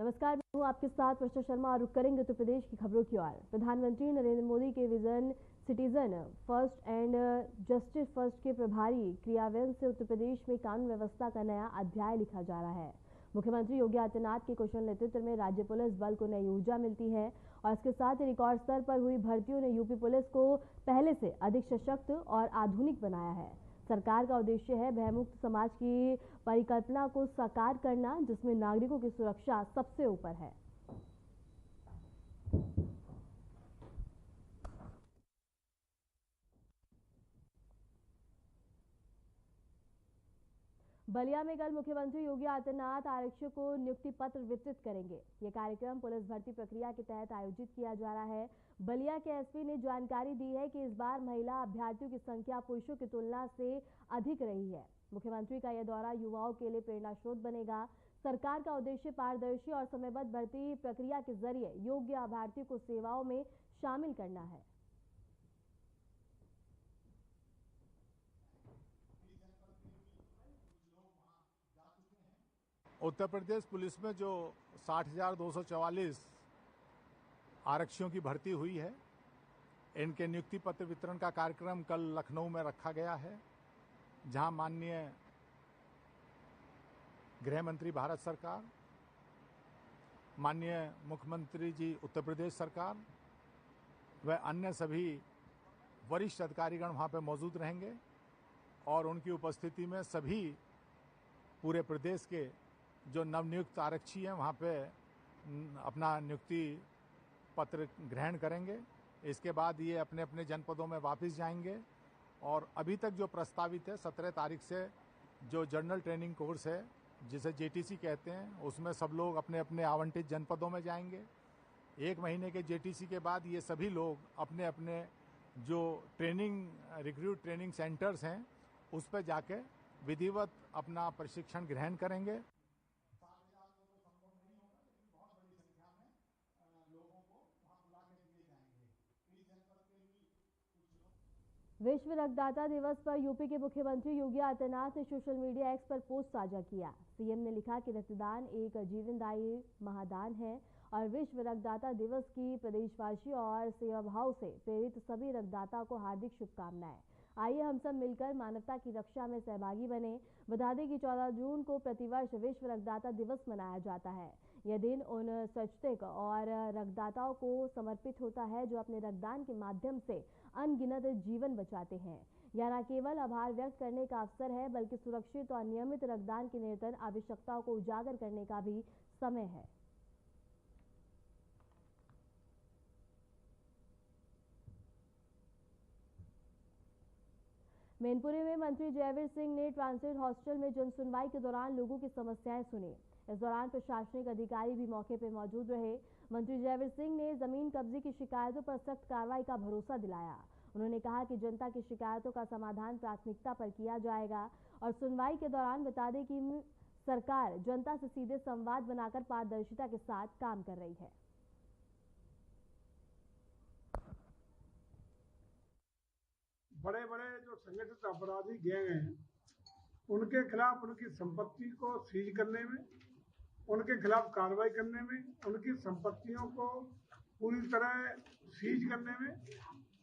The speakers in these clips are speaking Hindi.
नमस्कार, मैं हूं आपके साथ वर्षा शर्मा और रुक करेंगे उत्तर प्रदेश की खबरों की ओर। प्रधानमंत्री नरेंद्र मोदी के vision citizen first and justice first के प्रभारी क्रियान्वयन से उत्तर प्रदेश में कानून व्यवस्था का नया अध्याय लिखा जा रहा है। मुख्यमंत्री योगी आदित्यनाथ के कुशल नेतृत्व में राज्य पुलिस बल को नई ऊर्जा मिलती है और इसके साथ ही रिकॉर्ड स्तर पर हुई भर्तियों ने यूपी पुलिस को पहले से अधिक सशक्त और आधुनिक बनाया है। सरकार का उद्देश्य है भयमुक्त समाज की परिकल्पना को साकार करना, जिसमें नागरिकों की सुरक्षा सबसे ऊपर है। बलिया में कल मुख्यमंत्री योगी आदित्यनाथ आरक्षकों को नियुक्ति पत्र वितरित करेंगे। ये कार्यक्रम पुलिस भर्ती प्रक्रिया के तहत आयोजित किया जा रहा है। बलिया के एसपी ने जानकारी दी है कि इस बार महिला अभ्यर्थियों की संख्या पुरुषों की तुलना से अधिक रही है। मुख्यमंत्री का यह दौरा युवाओं के लिए प्रेरणा स्रोत बनेगा। सरकार का उद्देश्य पारदर्शी और समयबद्ध भर्ती प्रक्रिया के जरिए योग्य अभ्यर्थियों को सेवाओं में शामिल करना है। उत्तर प्रदेश पुलिस में जो 60,244 आरक्षियों की भर्ती हुई है, इनके नियुक्ति पत्र वितरण का कार्यक्रम कल लखनऊ में रखा गया है, जहां माननीय गृह मंत्री भारत सरकार, माननीय मुख्यमंत्री जी उत्तर प्रदेश सरकार व अन्य सभी वरिष्ठ अधिकारीगण वहां पर मौजूद रहेंगे और उनकी उपस्थिति में सभी पूरे प्रदेश के जो नवनियुक्त आरक्षी हैं वहाँ पे अपना नियुक्ति पत्र ग्रहण करेंगे। इसके बाद ये अपने अपने जनपदों में वापस जाएंगे और अभी तक जो प्रस्तावित है 17 तारीख से जो जनरल ट्रेनिंग कोर्स है, जिसे जेटीसी कहते हैं, उसमें सब लोग अपने अपने आवंटित जनपदों में जाएंगे। 1 महीने के जेटीसी के बाद ये सभी लोग अपने अपने जो रिक्रूट ट्रेनिंग सेंटर्स हैं उस पर जाके विधिवत अपना प्रशिक्षण ग्रहण करेंगे। विश्व रक्तदाता दिवस पर यूपी के मुख्यमंत्री योगी आदित्यनाथ ने सोशल मीडिया एक्स पर पोस्ट साझा किया। सीएम ने लिखा कि रक्तदान एक जीवनदायी महादान है और विश्व रक्तदाता दिवस की प्रदेशवासियों और सेवाभाव से प्रेरित सभी रक्तदाताओं को हार्दिक शुभकामनाएं। आइए हम सब मिलकर मानवता की रक्षा में सहभागी बने। बता दें कि 14 जून को प्रतिवर्ष विश्व रक्तदाता दिवस मनाया जाता है। यह दिन उन स्वैच्छिक और रक्तदाताओं को समर्पित होता है जो अपने रक्तदान के माध्यम से अनगिनत जीवन बचाते हैं। यह न केवल आभार व्यक्त करने का अवसर है, बल्कि सुरक्षित और नियमित रक्तदान की निरंतर आवश्यकताओं को उजागर करने का भी समय है। मैनपुरी में मंत्री जयवीर सिंह ने ट्रांजिट हॉस्टल में जनसुनवाई के दौरान लोगों की समस्याएं सुनी। इस दौरान प्रशासनिक अधिकारी भी मौके पर मौजूद रहे। मंत्री जयवीर सिंह ने जमीन कब्जे की शिकायतों पर सख्त कार्रवाई का भरोसा दिलाया। उन्होंने कहा कि जनता की शिकायतों का समाधान प्राथमिकता पर किया जाएगा और सुनवाई के दौरान बता दें कि सरकार जनता से सीधे संवाद बनाकर पारदर्शिता के साथ काम कर रही है। बड़े बड़े जो संगठित अपराधी गैंग हैं, उनके खिलाफ उनकी संपत्ति को सीज करने में, उनके खिलाफ कार्रवाई करने में, उनकी संपत्तियों को पूरी तरह सीज करने में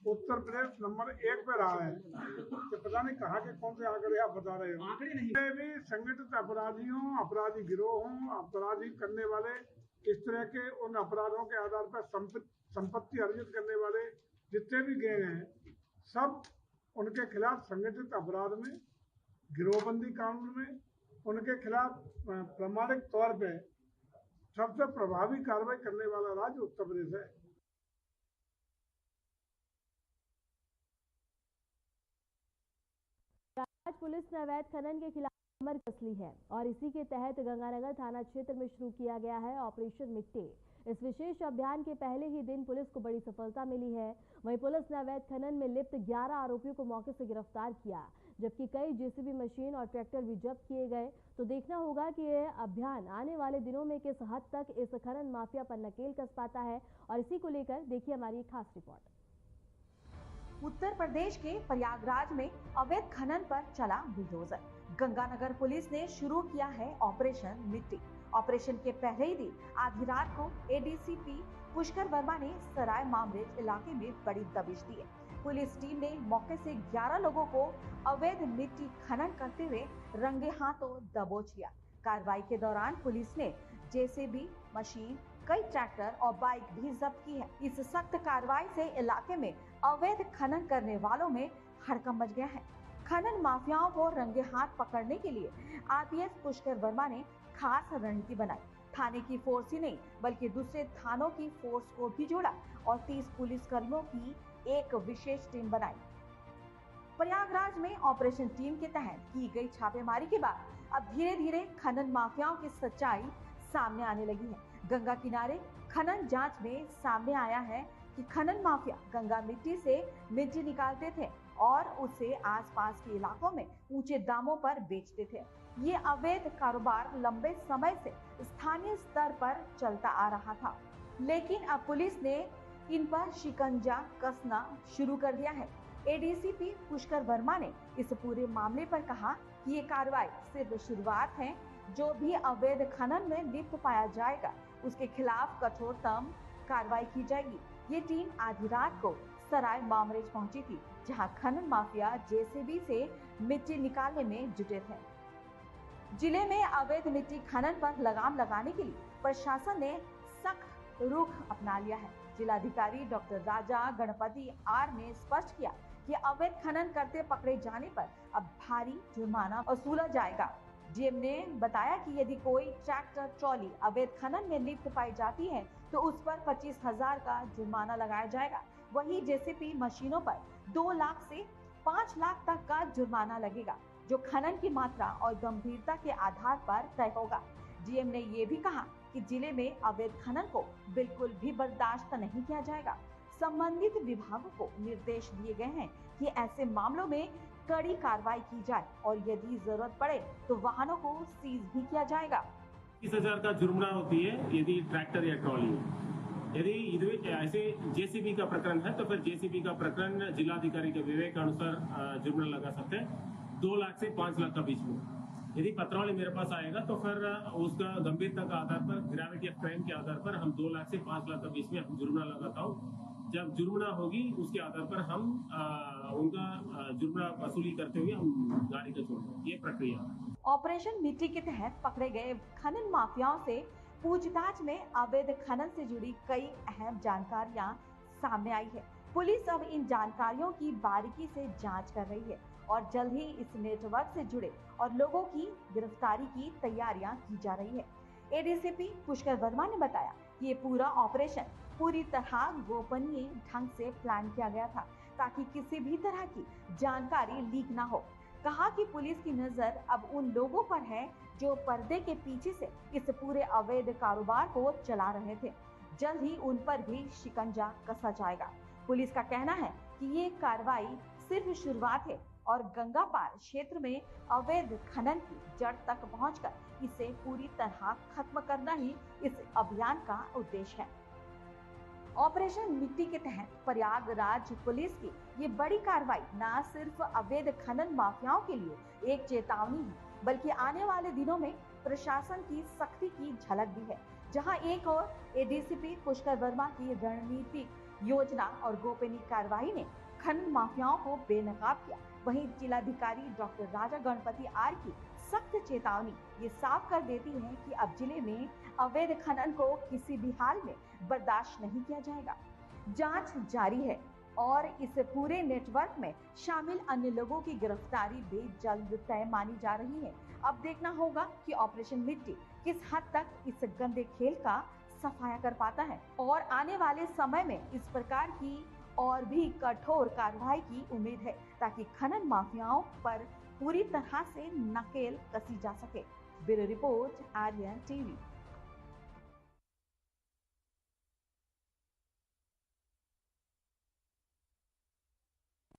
उत्तर प्रदेश नंबर 1 पे रहा है। तो पता नहीं कहाँ के कौन से आंकड़े आप बता रहे हो। आंकड़े नहीं भी संगठित अपराधियों, अपराधी गिरोहों, अपराधी करने वाले, इस तरह के उन अपराधों के आधार पर संपत्ति अर्जित करने वाले जितने भी गैंग हैं, सब उनके खिलाफ संगठित अपराध में, गिरोहबंदी कानून में, उनके खिलाफ प्रमाणिक तौर पे सबसे प्रभावी कार्रवाई करने वाला राज्य उत्तर प्रदेश है। पुलिस ने अवैध खनन के खिलाफ कमर कस ली है और इसी के तहत गंगानगर थाना क्षेत्र में शुरू किया गया है ऑपरेशन मिट्टी। इस विशेष अभियान के पहले ही दिन पुलिस को बड़ी सफलता मिली है। वहीं पुलिस ने अवैध खनन में लिप्त 11 आरोपियों को मौके से गिरफ्तार किया, जबकि कई जेसीबी मशीन और ट्रैक्टर भी जब्त किए गए। तो देखना होगा कि यह अभियान आने वाले दिनों में किस हद तक इस खनन माफिया पर नकेल कस पाता है, और इसी को लेकर देखिए हमारी खास रिपोर्ट। उत्तर प्रदेश के प्रयागराज में अवैध खनन पर चला बुलडोजर। गंगानगर पुलिस ने शुरू किया है ऑपरेशन मिट्टी। ऑपरेशन के पहले ही दिन आधी रात को एडीसीपी पुष्कर वर्मा ने सराय मामरेज इलाके में बड़ी दबिश दी है। पुलिस टीम ने मौके से 11 लोगों को अवैध मिट्टी खनन करते हुए रंगे हाथों दबोच लिया। कार्रवाई के दौरान पुलिस ने जेसीबी मशीन, कई ट्रैक्टर और बाइक भी जब्त की है। इस सख्त कार्रवाई से इलाके में अवैध खनन करने वालों में हड़कंप मच गया है। खनन माफियाओं को रंगे हाथ पकड़ने के लिए आरपीएस पुष्कर वर्मा ने खास रणनीति बनाई। थाने की फोर्स ही नहीं बल्कि दूसरे थानों की फोर्स को भी जोड़ा और 30 पुलिसकर्मियों की एक विशेष टीम बनाई। प्रयागराज में ऑपरेशन टीम के तहत की गई छापेमारी के बाद अब धीरे धीरे खनन माफियाओं की सच्चाई सामने आने लगी है। गंगा किनारे खनन जांच में सामने आया है कि खनन माफिया गंगा मिट्टी से मिट्टी निकालते थे और उसे आसपास के इलाकों में ऊंचे दामों पर बेचते थे। ये अवैध कारोबार लंबे समय से स्थानीय स्तर पर चलता आ रहा था, लेकिन अब पुलिस ने इन पर शिकंजा कसना शुरू कर दिया है। एडीसीपी पुष्कर वर्मा ने इस पूरे मामले पर कहा कि ये कार्रवाई सिर्फ शुरुआत है। जो भी अवैध खनन में लिप्त पाया जाएगा उसके खिलाफ कठोरतम कार्रवाई की जाएगी। ये टीम आधी रात को सराय मामरेज पहुंची थी, जहां खनन माफिया जेसीबी से मिट्टी निकालने में जुटे थे। जिले में अवैध मिट्टी खनन पर लगाम लगाने के लिए प्रशासन ने सख्त रुख अपना लिया है। जिलाधिकारी डॉक्टर राजा गणपति आर ने स्पष्ट किया कि अवैध खनन करते पकड़े जाने पर अब भारी जुर्माना वसूला जाएगा। डीएम ने बताया कि यदि कोई ट्रैक्टर ट्रॉली अवैध खनन में लिप्त पाई जाती है तो उस पर 25,000 का जुर्माना लगाया जाएगा। वहीं जेसीबी मशीनों पर 2 लाख से 5 लाख तक का जुर्माना लगेगा, जो खनन की मात्रा और गंभीरता के आधार पर तय होगा। डीएम ने ये भी कहा कि जिले में अवैध खनन को बिल्कुल भी बर्दाश्त नहीं किया जाएगा। संबंधित विभागों को निर्देश दिए गए हैं कि ऐसे मामलों में कड़ी कार्रवाई की जाए और यदि जरूरत पड़े तो वाहनों को सीज भी किया जाएगा। 30,000 का जुर्माना होती है यदि ट्रैक्टर या ट्रॉली है। यदि ऐसे जेसीबी का प्रकरण है तो फिर जेसीबी का प्रकरण जिलाधिकारी के विवेक अनुसार जुर्माना लगा सकते हैं 2 लाख से 5 लाख का बीच में। यदि पत्रावली मेरे पास आएगा तो फिर उसका गंभीरता का आधार पर, ग्रेविटी ऑफ क्राइम के आधार पर हम 2 लाख से 5 लाख के बीच में हम जुर्माना लगाता हूँ। जब जुर्माना होगी उसके आधार पर हम उनका जुर्माना वसूली करते हुए हम गाड़ी को छोड़ते, ये प्रक्रिया। ऑपरेशन मिट्टी के तहत पकड़े गए खनन माफियाओं से पूछताछ में अवैध खनन से जुड़ी कई अहम जानकारियां सामने आई है। पुलिस अब इन जानकारियों की बारीकी से जांच कर रही है और जल्द ही इस नेटवर्क से जुड़े और लोगों की गिरफ्तारी की तैयारियां की जा रही है। एडीसीपी पुष्कर वर्मा ने बताया कि ये पूरा ऑपरेशन पूरी तरह गोपनीय ढंग से प्लान किया गया था ताकि किसी भी तरह की जानकारी लीक ना हो। कहा कि पुलिस की नजर अब उन लोगों पर है जो पर्दे के पीछे से इस पूरे अवैध कारोबार को चला रहे थे। जल्द ही उन पर भी शिकंजा कसा जाएगा। पुलिस का कहना है कि ये कार्रवाई सिर्फ शुरुआत है और गंगा पार क्षेत्र में अवैध खनन की जड़ तक पहुंचकर इसे पूरी तरह खत्म करना ही इस अभियान का उद्देश्य है। ऑपरेशन मिट्टी के तहत प्रयागराज पुलिस की ये बड़ी कार्रवाई न सिर्फ अवैध खनन माफियाओं के लिए एक चेतावनी है, बल्कि आने वाले दिनों में प्रशासन की सख्ती की झलक भी है। जहां एक और एडीसीपी पुष्कर वर्मा की रणनीतिक योजना और गोपनीय कार्रवाई ने खनन माफियाओं को बेनकाब किया, वहीं जिलाधिकारी डॉक्टर राजा गणपति आर की सख्त चेतावनी ये साफ कर देती है कि अब जिले में अवैध खनन को किसी भी हाल में बर्दाश्त नहीं किया जाएगा। जांच जारी है और इस पूरे नेटवर्क में शामिल अन्य लोगों की गिरफ्तारी भी जल्द तय मानी जा रही है। अब देखना होगा कि ऑपरेशन मिट्टी किस हद तक इस गंदे खेल का सफाया कर पाता है और आने वाले समय में इस प्रकार की और भी कठोर कार्रवाई की उम्मीद है ताकि खनन माफियाओं पर पूरी तरह से नकेल कसी जा सके। Bureau report, Aryan TV.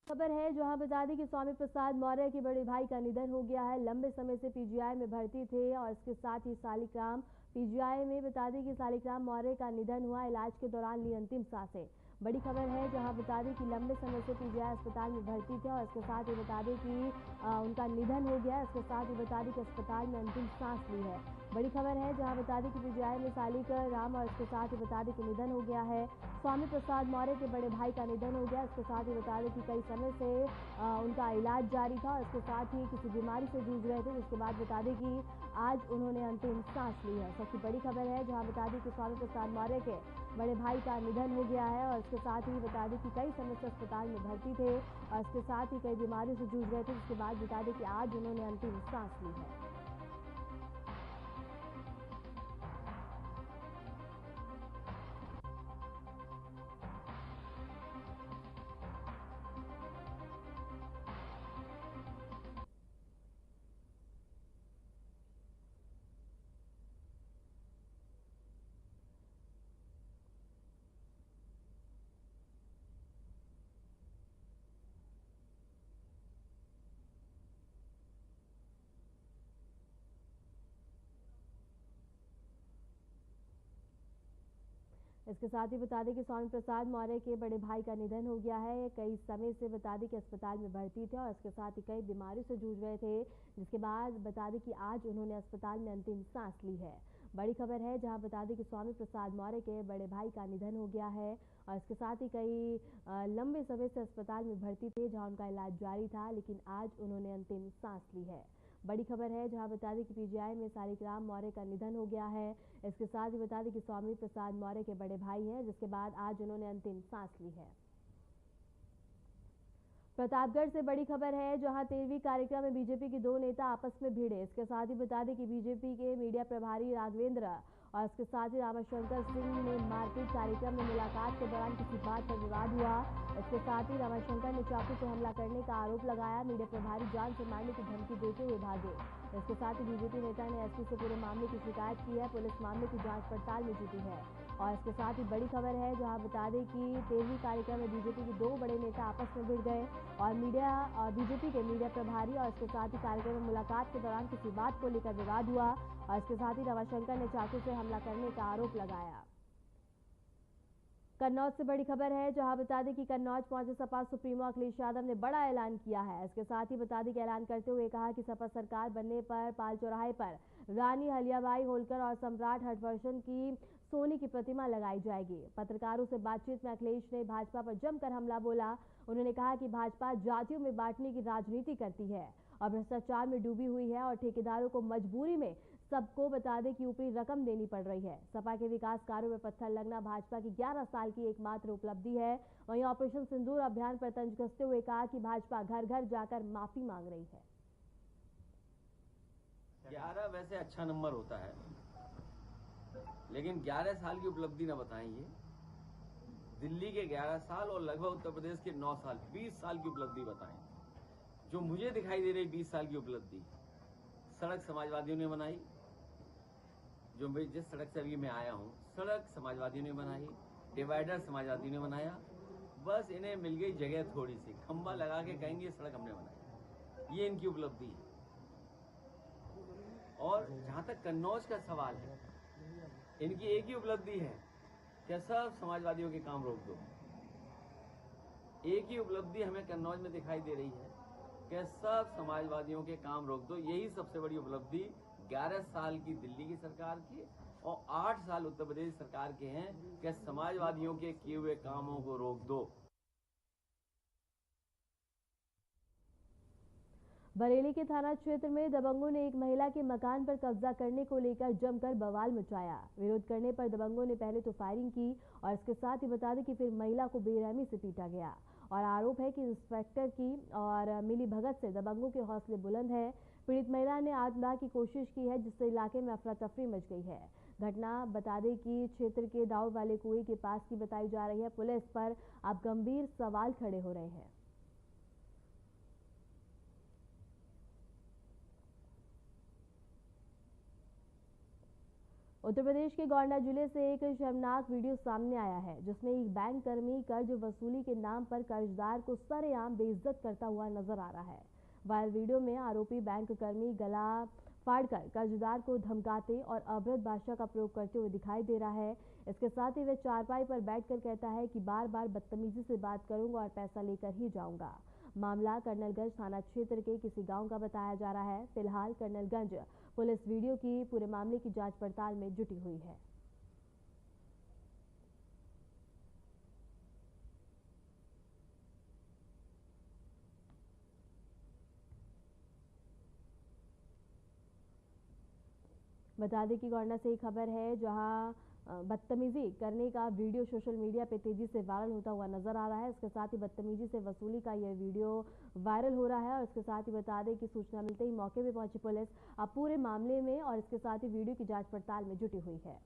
खबर है जहां बता दें कि स्वामी प्रसाद मौर्य के बड़े भाई का निधन हो गया है। लंबे समय से पीजीआई में भर्ती थे और इसके साथ ही सालिग्राम पीजीआई में बता दें कि सालिग्राम मौर्य का निधन हुआ। इलाज के दौरान ली अंतिम सांसें। बड़ी खबर है जहां बता दें कि लंबे समय से पीजीआई अस्पताल में भर्ती थे और इसके साथ ही बता दें कि उनका निधन हो गया। इसके साथ ही बता दें कि अस्पताल में अंतिम सांस ली है। बड़ी खबर है जहां बता दें कि पीजीआई में सालिक राम और इसके साथ ही बता दें कि निधन हो गया है। स्वामी प्रसाद मौर्य के बड़े भाई का निधन हो गया। इसके साथ ही बता दें कि कई समय से उनका इलाज जारी था और इसके साथ ही किसी बीमारी से जूझ रहे थे, जिसके बाद बता दें कि आज उन्होंने अंतिम सांस ली है। सबसे बड़ी खबर है जहां बता दें कि स्वामी प्रसाद मौर्य के बड़े भाई का निधन हो गया है और इसके साथ ही बता दें कि कई समय से अस्पताल में भर्ती थे और इसके साथ ही कई बीमारियों से जूझ रहे थे, जिसके बाद बता दें कि आज उन्होंने अंतिम सांस ली है। इसके साथ ही बता दें कि स्वामी प्रसाद मौर्य के बड़े भाई का निधन हो गया है। कई समय से बता दें कि अस्पताल में भर्ती थे और इसके साथ ही कई बीमारियों से जूझ रहे थे, जिसके बाद बता दें कि आज उन्होंने अस्पताल में अंतिम सांस ली है। बड़ी खबर है जहां बता दें कि स्वामी प्रसाद मौर्य के बड़े भाई का निधन हो गया है और इसके साथ ही कई लंबे समय से अस्पताल में भर्ती थे जहां उनका इलाज जारी था, लेकिन आज उन्होंने अंतिम सांस ली है। बड़ी खबर है जहां बता दें कि पीजीआई में सालिक राम मौर्य का निधन हो गया है। इसके साथ ही बता दें कि स्वामी प्रसाद मौर्य के बड़े भाई हैं, जिसके बाद आज उन्होंने अंतिम सांस ली है। प्रतापगढ़ से बड़ी खबर है जहां 13वीं कार्यक्रम में बीजेपी के दो नेता आपस में भिड़े। इसके साथ ही बता दें कि बीजेपी के मीडिया प्रभारी राघवेंद्र और इसके साथ ही रामाशंकर सिंह ने मारपीट कार्यक्रम में मुलाकात के दौरान किसी बात पर विवाद हुआ। इसके साथ ही रामाशंकर ने चाकू से हमला करने का आरोप लगाया। मीडिया प्रभारी जान से मारने की धमकी देते हुए भागे। इसके साथ ही बीजेपी नेता ने एसपी से पूरे मामले की शिकायत की है। पुलिस मामले की जांच पड़ताल में जुटी है। और इसके साथ ही बड़ी खबर है जहां बता दें कि 13वीं कार्यक्रम में बीजेपी के दो बड़े नेता आपस में भिड़ गए और बीजेपी के मीडिया प्रभारी और इसके साथ ही कार्यक्रम में मुलाकात के दौरान किसी बात को लेकर विवाद हुआ और इसके साथ ही रमाशंकर ने चाकू से हमला करने का आरोप लगाया। कन्नौज से बड़ी खबर है जहां बता दें कि कन्नौज पहुंचे सपा सुप्रीमो अखिलेश यादव ने बड़ा ऐलान किया है। इसके साथ ही बता दें कि ऐलान करते हुए कहा कि सपा सरकार बनने पर पाल चौराहे पर रानी हलियाबाई होलकर और सम्राट हर्षवर्धन की सोने की प्रतिमा लगाई जाएगी। पत्रकारों से बातचीत में अखिलेश ने भाजपा पर जमकर हमला बोला। उन्होंने कहा कि भाजपा जातियों में बांटने की राजनीति करती है और भ्रष्टाचार में डूबी हुई है और ठेकेदारों को मजबूरी में सबको बता दें कि ऊपरी रकम देनी पड़ रही है। सपा के विकास कार्यों में पत्थर लगना भाजपा की 11 साल की एकमात्र उपलब्धि है। वहीं ऑपरेशन सिंदूर अभियान पर तंज कसते हुए कहा कि भाजपा घर घर जाकर माफी मांग रही है। 11 वैसे अच्छा नंबर होता है, लेकिन 11 साल की उपलब्धि ना बताएंगे। दिल्ली के 11 साल और लगभग उत्तर प्रदेश के 9 साल, 20 साल की उपलब्धि बताएं। जो मुझे दिखाई दे रही 20 साल की उपलब्धि, सड़क समाजवादियों ने बनाई। जो मैं जिस सड़क से अभी मैं आया हूँ, सड़क समाजवादियों ने बनाई, डिवाइडर समाजवादियों ने बनाया। बस इन्हें मिल गई जगह थोड़ी सी, खंबा लगा के कहेंगे सड़क हमने बनाई। ये इनकी उपलब्धि है। और जहां तक कन्नौज का सवाल है, इनकी एक ही उपलब्धि है कि सब समाजवादियों के काम रोक दो। एक ही उपलब्धि हमें कन्नौज में दिखाई दे रही है कि सब समाजवादियों के काम रोक दो। यही सबसे बड़ी उपलब्धि 11 साल की दिल्ली की सरकार की और 8 साल उत्तर प्रदेश सरकार के हैं कि समाजवादियों के किए हुए कामों को रोक दो। बरेली के थाना क्षेत्र में दबंगों ने एक महिला के मकान पर कब्जा करने को लेकर जमकर बवाल मचाया। विरोध करने पर दबंगों ने पहले तो फायरिंग की और इसके साथ ही बता दें कि फिर महिला को बेरहमी से पीटा गया। और आरोप है कि इंस्पेक्टर की और मिली भगत से दबंगों के हौसले बुलंद है। पीड़ित महिला ने आत्मदाह की कोशिश की है, जिससे इलाके में अफरा तफरी मच गई है। घटना बता दें कि क्षेत्र के दाऊ वाले कुएं के पास की बताई जा रही है। पुलिस पर अब गंभीर सवाल खड़े हो रहे हैं। उत्तर प्रदेश के गोंडा जिले से एक शर्मनाक वीडियो सामने आया है, जिसमें एक बैंक कर्मी कर्ज वसूली के नाम पर कर्जदार को सरेआम बेइज्जत करता हुआ नजर आ रहा है। वायरल वीडियो में आरोपी बैंक कर्मी गला फाड़कर कर्जदार को धमकाते और अभद्र भाषा का प्रयोग करते हुए दिखाई दे रहा है। इसके साथ ही वह चारपाई पर बैठकर कहता है कि बार बार बदतमीजी से बात करूंगा और पैसा लेकर ही जाऊंगा। मामला कर्नलगंज थाना क्षेत्र के किसी गांव का बताया जा रहा है। फिलहाल कर्नलगंज पुलिस वीडियो की पूरे मामले की जांच पड़ताल में जुटी हुई है। बता दें कि गौरना से ही खबर है, जहां बदतमीजी करने का वीडियो सोशल मीडिया पे तेजी से वायरल होता हुआ नजर आ रहा है। इसके साथ ही बदतमीजी से वसूली का यह वीडियो वायरल हो रहा है। और इसके साथ ही बता दें कि सूचना मिलते ही मौके पे पहुंची पुलिस अब पूरे मामले में और इसके साथ ही वीडियो की जांच पड़ताल में जुटी हुई है।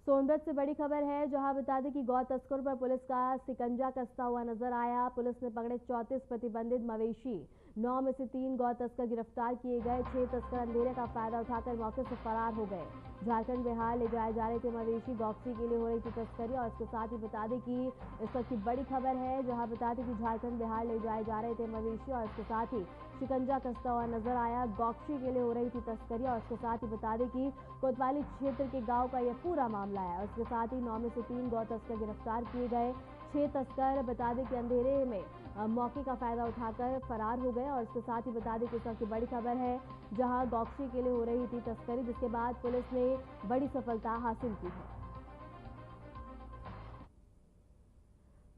सोनभद्र से बड़ी खबर है, जहां बता दें कि गौ तस्करों पर पुलिस का शिकंजा कसता हुआ नजर आया। पुलिस ने पकड़े 34 प्रतिबंधित मवेशी, 9 में से 3 गौ तस्कर गिरफ्तार किए गए। 6 तस्कर अंधेरे का फायदा उठाकर मौके से फरार हो गए। झारखंड बिहार ले जाए जा रहे थे मवेशी, गौक्षी के लिए हो रही थी तस्करी। और इसके साथ ही बता दें कि इस वक्त की बड़ी खबर है, जहां बता दें कि झारखंड बिहार ले जाए जा रहे थे मवेशी और इसके साथ ही शिकंजा कसता हुआ नजर आया। गौक्षी के लिए हो रही थी तस्करी। और इसके साथ ही बता दें कि कोतवाली क्षेत्र के गांव का यह पूरा मामला है। और इसके साथ ही 9 में से 3 गौ तस्कर गिरफ्तार किए गए। 6 तस्कर बता दें कि अंधेरे में मौके का फायदा उठाकर फरार हो गए। और इसके साथ ही बता दें कि सबसे बड़ी खबर है, जहां गौक्षी के लिए हो रही थी तस्करी, जिसके बाद पुलिस ने बड़ी सफलता हासिल की है।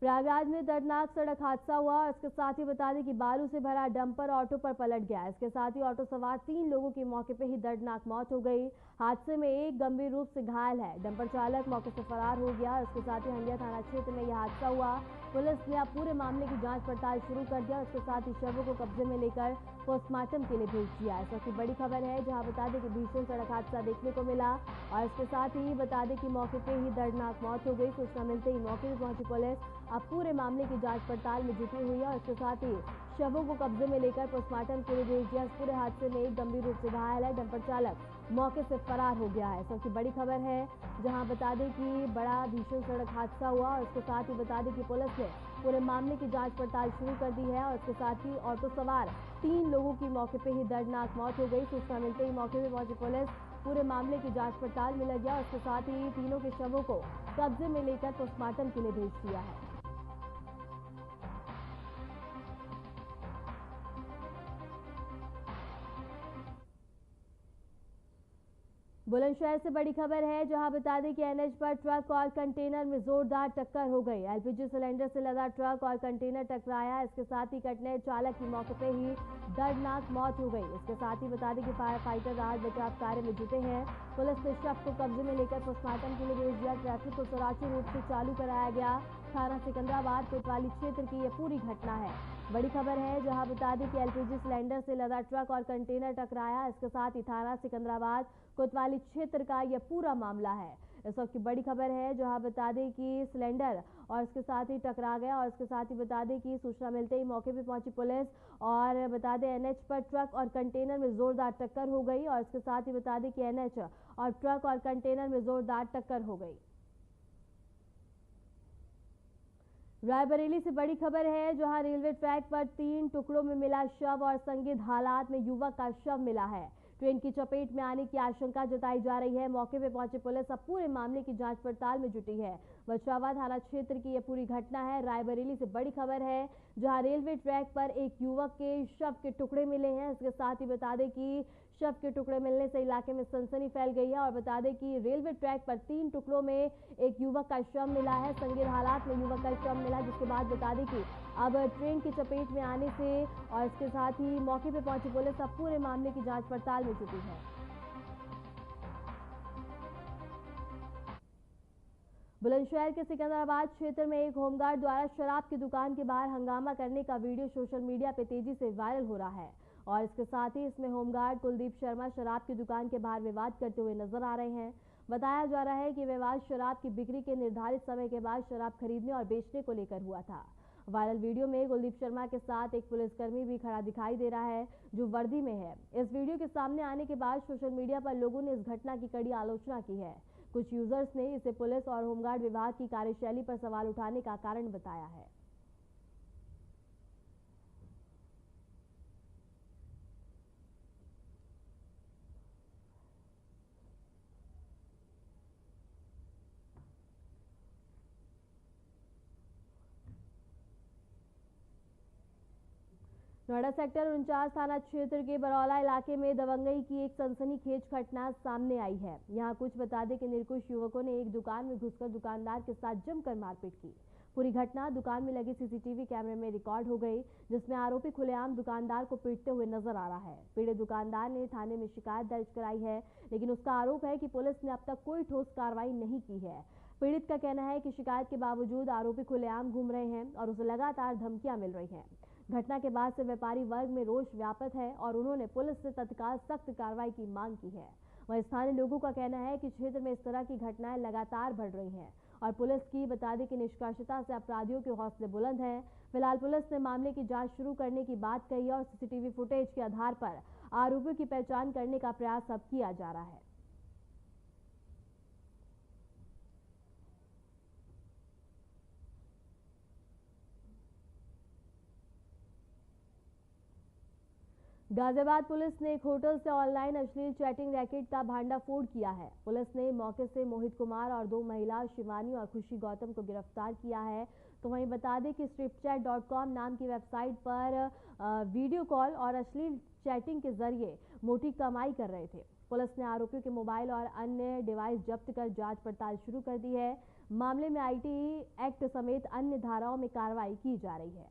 प्रयागराज में दर्दनाक सड़क हादसा हुआ और इसके साथ ही बता दें कि बालू से भरा डंपर ऑटो पर पलट गया। इसके साथ ही ऑटो सवार 3 लोगों की मौके पर ही दर्दनाक मौत हो गई। हादसे में एक गंभीर रूप से घायल है। डंपर चालक मौके से फरार हो गया। इसके साथ ही हंडिया थाना क्षेत्र में यह हादसा हुआ। पुलिस ने अब पूरे मामले की जांच पड़ताल शुरू कर दिया। इसके साथ ही शवों को कब्जे में लेकर पोस्टमार्टम के लिए भेज दिया। इस वक्त की बड़ी खबर है, जहां बता दें कि भीषण सड़क हादसा देखने को मिला और इसके साथ ही बता दें कि मौके पे ही दर्दनाक मौत हो गई। सूचना मिलते ही मौके पर पहुंची पुलिस अब पूरे मामले की जांच पड़ताल में जुटी हुई है और इसके साथ ही शवों को कब्जे में लेकर पोस्टमार्टम के लिए भेज दिया। इस पूरे हादसे में एक गंभीर रूप से घायल है। डंपर चालक मौके से फरार हो गया है। सबसे बड़ी खबर है, जहां बता दें कि बड़ा भीषण सड़क हादसा हुआ और इसके साथ ही बता दें कि पुलिस ने पूरे मामले की जांच पड़ताल शुरू कर दी है। और इसके साथ ही ऑटो सवार 3 लोगों की मौके पे ही दर्दनाक मौत हो गई। सूचना मिलते ही मौके पर पहुंची पुलिस पूरे मामले की जांच पड़ताल में लग गया और इसके साथ ही तीनों के शवों को कब्जे में लेकर पोस्टमार्टम के लिए भेज दिया है। बुलंदशहर से बड़ी खबर है, जहां बता दें कि एनएच पर ट्रक और कंटेनर में जोरदार टक्कर हो गई। एलपीजी सिलेंडर से लदा ट्रक और कंटेनर टकराया। इसके साथ ही कटने चालक की मौके पर ही दर्दनाक मौत हो गई। इसके साथ ही बता दें कि फायर फाइटर राहत बचाव कार्य में जुटे हैं। पुलिस ने शव को कब्जे में लेकर पोस्टमार्टम के लिए भेज दिया। ट्रैफिक को सुचारू रूप से चालू कराया गया। थाना सिकंदराबाद कोतवाली क्षेत्र की यह पूरी घटना है। बड़ी खबर है, जहां बता दें कि एलपीजी सिलेंडर से लदा ट्रक और कंटेनर टकराया। इसके साथ ही थाना सिकंदराबाद कोतवाली क्षेत्र का यह पूरा मामला है। इस वक्त की बड़ी खबर है, जहां बता दें कि सिलेंडर और इसके साथ ही टकरा गया। और इसके साथ ही बता दें कि सूचना मिलते ही मौके पर पहुंची पुलिस और बता दें एनएच पर ट्रक और कंटेनर में जोरदार टक्कर हो गई। और इसके साथ ही बता दें कि एनएच और ट्रक और कंटेनर में जोरदार टक्कर हो गई। रायबरेली से बड़ी खबर है, जहां रेलवे ट्रैक पर 3 टुकड़ों में मिला शव और संदिग्ध हालात में युवक का शव मिला है। ट्रेन की चपेट में आने की आशंका जताई जा रही है। मौके पर पहुंची पुलिस अब पूरे मामले की जांच पड़ताल में जुटी है। बछरावा थाना क्षेत्र की यह पूरी घटना है। रायबरेली से बड़ी खबर है, जहां रेलवे ट्रैक पर एक युवक के शव के टुकड़े मिले हैं। इसके साथ ही बता दें कि शव के टुकड़े मिलने से इलाके में सनसनी फैल गई है। और बता दें कि रेलवे ट्रैक पर 3 टुकड़ों में एक युवक का शव मिला है। संदिग्ध हालात में युवक का शव मिला, जिसके बाद बता दें कि अब ट्रेन की चपेट में आने से और इसके साथ ही मौके पर पहुंची पुलिस अब पूरे मामले की जांच पड़ताल में जुटी है। बुलंदशहर के सिकंदराबाद क्षेत्र में एक होमगार्ड द्वारा शराब की दुकान के बाहर हंगामा करने का वीडियो सोशल मीडिया पे तेजी से वायरल हो रहा है। और इसके साथ ही इसमें होमगार्ड कुलदीप शर्मा शराब की दुकान के बाहर विवाद करते हुए नजर आ रहे हैं। बताया जा रहा है कि विवाद शराब की बिक्री के निर्धारित समय के बाद शराब खरीदने और बेचने को लेकर हुआ था। वायरल वीडियो में कुलदीप शर्मा के साथ एक पुलिसकर्मी भी खड़ा दिखाई दे रहा है, जो वर्दी में है। इस वीडियो के सामने आने के बाद सोशल मीडिया पर लोगों ने इस घटना की कड़ी आलोचना की है। कुछ यूजर्स ने इसे पुलिस और होमगार्ड विभाग की कार्यशैली पर सवाल उठाने का कारण बताया है। नोएडा सेक्टर 49 थाना क्षेत्र के बरौला इलाके में दबंगई की एक सनसनीखेज घटना सामने आई है। यहां कुछ बता दें कि निर्कुश युवकों ने एक दुकान में घुसकर दुकानदार के साथ जमकर मारपीट की। पूरी घटना दुकान में लगे सीसीटीवी कैमरे में रिकॉर्ड हो गई, जिसमें आरोपी खुलेआम दुकानदार को पीटते हुए नजर आ रहा है। पीड़ित दुकानदार ने थाने में शिकायत दर्ज कराई है, लेकिन उसका आरोप है कि पुलिस ने अब तक कोई ठोस कार्रवाई नहीं की है। पीड़ित का कहना है कि शिकायत के बावजूद आरोपी खुलेआम घूम रहे हैं और उसे लगातार धमकियां मिल रही हैं। घटना के बाद से व्यापारी वर्ग में रोष व्याप्त है और उन्होंने पुलिस से तत्काल सख्त कार्रवाई की मांग की है। वहीं स्थानीय लोगों का कहना है कि क्षेत्र में इस तरह की घटनाएं लगातार बढ़ रही हैं और पुलिस की बता दें कि निष्कासिता से अपराधियों के हौसले बुलंद हैं। फिलहाल पुलिस ने मामले की जांच शुरू करने की बात कही और सीसीटीवी फुटेज के आधार पर आरोपियों की पहचान करने का प्रयास अब किया जा रहा है। गाजियाबाद पुलिस ने एक होटल से ऑनलाइन अश्लील चैटिंग रैकेट का भांडाफोड़ किया है। पुलिस ने मौके से मोहित कुमार और 2 महिला शिवानी और खुशी गौतम को गिरफ्तार किया है। तो वहीं बता दें कि stripchat.com नाम की वेबसाइट पर वीडियो कॉल और अश्लील चैटिंग के जरिए मोटी कमाई कर रहे थे। पुलिस ने आरोपियों के मोबाइल और अन्य डिवाइस जब्त कर जांच पड़ताल शुरू कर दी है। मामले में IT एक्ट समेत अन्य धाराओं में कार्रवाई की जा रही है।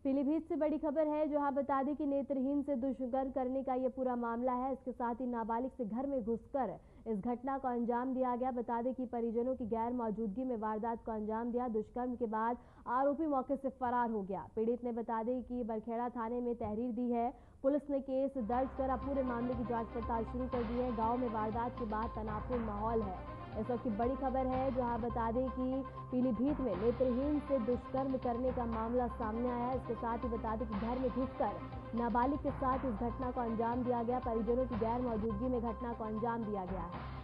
पीलीभीत से बड़ी खबर है, जहां बता दें कि नेत्रहीन से दुष्कर्म करने का ये पूरा मामला है। इसके साथ ही नाबालिग से घर में घुसकर इस घटना को अंजाम दिया गया। बता दें कि परिजनों की गैर मौजूदगी में वारदात को अंजाम दिया। दुष्कर्म के बाद आरोपी मौके से फरार हो गया। पीड़ित ने बता दें कि बरखेड़ा थाने में तहरीर दी है। पुलिस ने केस दर्ज कर अब पूरे मामले की जांच पड़ताल शुरू कर दी है। गाँव में वारदात के बाद तनावपूर्ण माहौल है। इस वक्त की बड़ी खबर है, जहां बता दें कि पीलीभीत में नेत्रहीन से दुष्कर्म करने का मामला सामने आया है। इसके साथ ही बता दें कि घर में घुसकर नाबालिग के साथ इस घटना को अंजाम दिया गया। परिजनों की गैर मौजूदगी में घटना को अंजाम दिया गया है।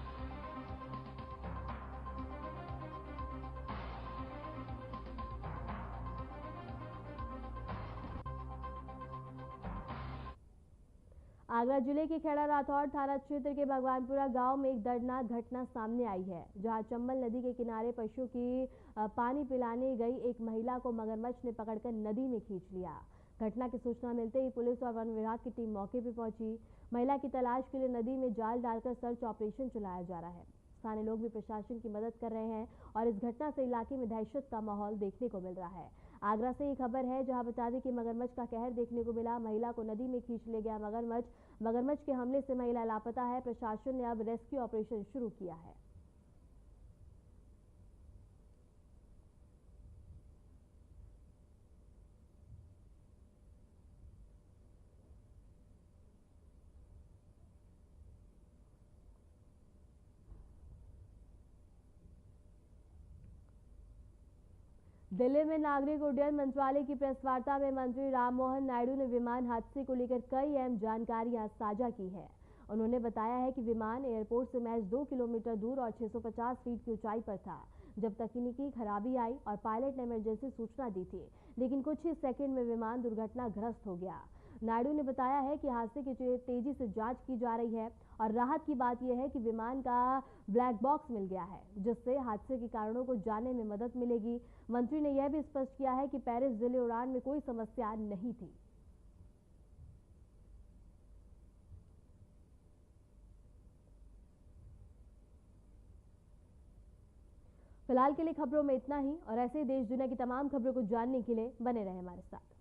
आगरा जिले के खेड़ा राठौड़ थाना क्षेत्र के भगवानपुरा गांव में एक दर्दनाक घटना सामने आई है, जहां चंबल नदी के किनारे पशु की पानी पिलाने गई एक महिला को मगरमच्छ ने पकड़कर नदी में खींच लिया। घटना की सूचना मिलते ही पुलिस और वन विभाग की टीम मौके पर पहुंची। महिला की तलाश के लिए नदी में जाल डालकर सर्च ऑपरेशन चलाया जा रहा है। स्थानीय लोग भी प्रशासन की मदद कर रहे हैं और इस घटना से इलाके में दहशत का माहौल देखने को मिल रहा है। आगरा से ये खबर है, जहां बता दें कि मगरमच्छ का कहर देखने को मिला। महिला को नदी में खींच ले गया मगरमच्छ के हमले से महिला लापता है। प्रशासन ने अब रेस्क्यू ऑपरेशन शुरू किया है। दिल्ली में नागरिक उड्डयन मंत्रालय की प्रेस वार्ता में मंत्री राममोहन नायडू ने विमान हादसे को लेकर कई अहम जानकारियां साझा की है। उन्होंने बताया है कि विमान एयरपोर्ट से महज 2 किलोमीटर दूर और 650 फीट की ऊंचाई पर था जब तकनीकी खराबी आई और पायलट ने इमरजेंसी सूचना दी थी, लेकिन कुछ ही सेकंड में विमान दुर्घटनाग्रस्त हो गया। नायडू ने बताया है कि हादसे की तेजी से जांच की जा रही है और राहत की बात यह है कि विमान का ब्लैक बॉक्स मिल गया है, जिससे हादसे के कारणों को जानने में मदद मिलेगी। मंत्री ने यह भी स्पष्ट किया है कि पेरिस दिल्ली उड़ान में कोई समस्या नहीं थी। फिलहाल के लिए खबरों में इतना ही और ऐसे ही देश दुनिया की तमाम खबरों को जानने के लिए बने रहें हमारे साथ।